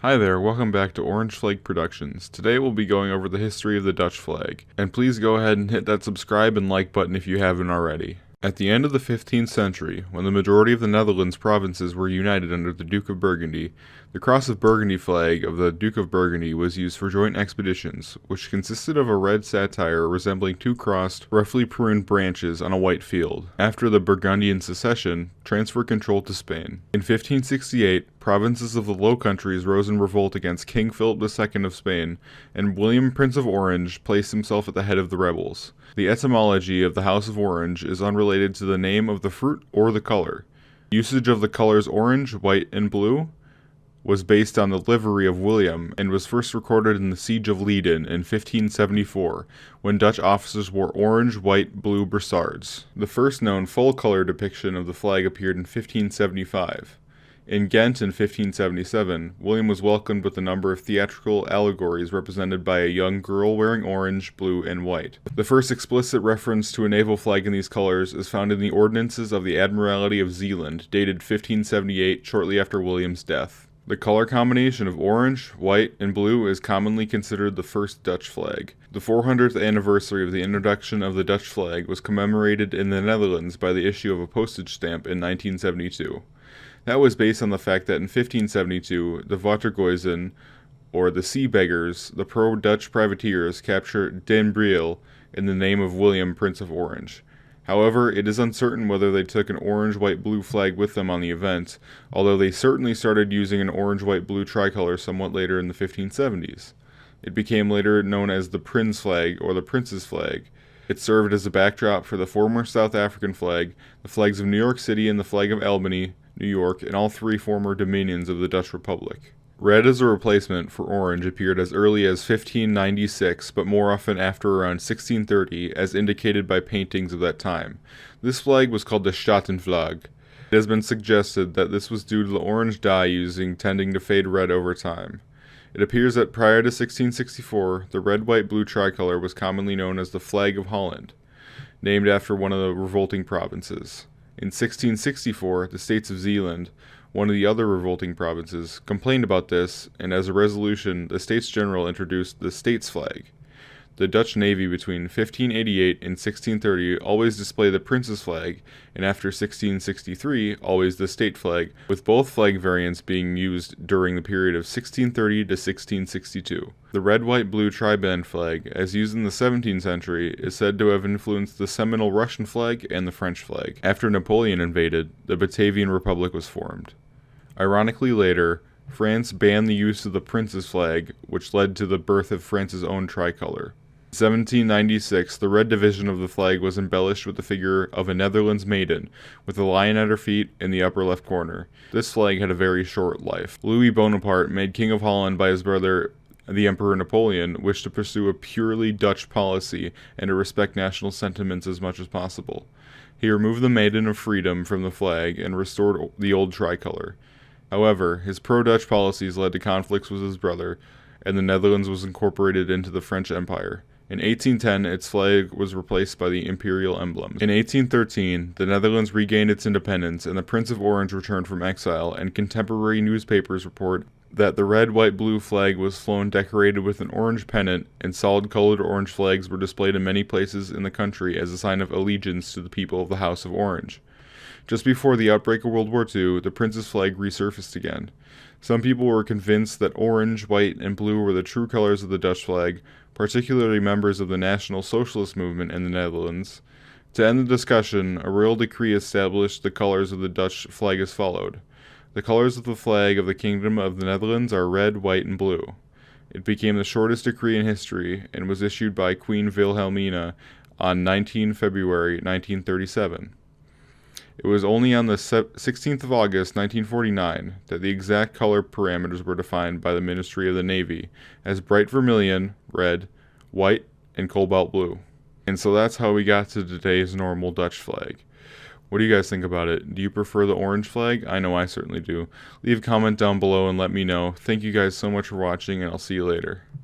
Hi there, welcome back to Orange Flag Productions. Today we'll be going over the history of the Dutch flag. And please go ahead and hit that subscribe and like button if you haven't already. At the end of the 15th century, when the majority of the Netherlands provinces were united under the Duke of Burgundy, the Cross of Burgundy flag of the Duke of Burgundy was used for joint expeditions, which consisted of a red satire resembling two crossed, roughly pruned branches on a white field. After the Burgundian succession, transfer control to Spain. In 1568, provinces of the Low Countries rose in revolt against King Philip II of Spain, and William, Prince of Orange, placed himself at the head of the rebels. The etymology of the House of Orange is unrelated to the name of the fruit or the color. Usage of the colors orange, white, and blue was based on the livery of William and was first recorded in the Siege of Leiden in 1574, when Dutch officers wore orange, white, blue brassards. The first known full-color depiction of the flag appeared in 1575. In Ghent in 1577, William was welcomed with a number of theatrical allegories represented by a young girl wearing orange, blue, and white. The first explicit reference to a naval flag in these colors is found in the Ordinances of the Admiralty of Zeeland, dated 1578, shortly after William's death. The color combination of orange, white, and blue is commonly considered the first Dutch flag. The 400th anniversary of the introduction of the Dutch flag was commemorated in the Netherlands by the issue of a postage stamp in 1972. That was based on the fact that in 1572, the Watergeuzen, or the Sea Beggars, the pro-Dutch privateers, captured Den Briel in the name of William, Prince of Orange. However, it is uncertain whether they took an orange-white-blue flag with them on the event, although they certainly started using an orange-white-blue tricolor somewhat later in the 1570s. It became later known as the Prins flag, or the Prince's flag. It served as a backdrop for the former South African flag, the flags of New York City, and the flag of Albany, New York, and all three former dominions of the Dutch Republic. Red as a replacement for orange appeared as early as 1596, but more often after around 1630, as indicated by paintings of that time. This flag was called the Schattenvlag. It has been suggested that this was due to the orange dye using tending to fade red over time. It appears that prior to 1664, the red-white-blue tricolor was commonly known as the Flag of Holland, named after one of the revolting provinces. In 1664, the States of Zeeland, one of the other revolting provinces, complained about this, and as a resolution, the States General introduced the States flag. The Dutch Navy between 1588 and 1630 always displayed the Prince's flag, and after 1663, always the state flag, with both flag variants being used during the period of 1630 to 1662. The red-white-blue triband flag, as used in the 17th century, is said to have influenced the seminal Russian flag and the French flag. After Napoleon invaded, the Batavian Republic was formed. Ironically later, France banned the use of the Prince's flag, which led to the birth of France's own tricolor. In 1796, the red division of the flag was embellished with the figure of a Netherlands maiden, with a lion at her feet in the upper left corner. This flag had a very short life. Louis Bonaparte, made King of Holland by his brother the Emperor Napoleon, wished to pursue a purely Dutch policy and to respect national sentiments as much as possible. He removed the Maiden of Freedom from the flag and restored the old tricolor. However, his pro-Dutch policies led to conflicts with his brother, and the Netherlands was incorporated into the French Empire. In 1810, its flag was replaced by the imperial emblem. In 1813, the Netherlands regained its independence, and the Prince of Orange returned from exile, and contemporary newspapers report that the red, white, blue flag was flown decorated with an orange pennant, and solid-colored orange flags were displayed in many places in the country as a sign of allegiance to the people of the House of Orange. Just before the outbreak of World War II, the Prince's flag resurfaced again. Some people were convinced that orange, white, and blue were the true colors of the Dutch flag, particularly members of the National Socialist movement in the Netherlands. To end the discussion, a royal decree established the colors of the Dutch flag as followed. The colors of the flag of the Kingdom of the Netherlands are red, white, and blue. It became the shortest decree in history and was issued by Queen Wilhelmina on 19 February 1937. It was only on the 16th of August 1949 that the exact color parameters were defined by the Ministry of the Navy as bright vermilion, red, white, and cobalt blue. And so that's how we got to today's normal Dutch flag. What do you guys think about it? Do you prefer the orange flag? I know I certainly do. Leave a comment down below and let me know. Thank you guys so much for watching, and I'll see you later.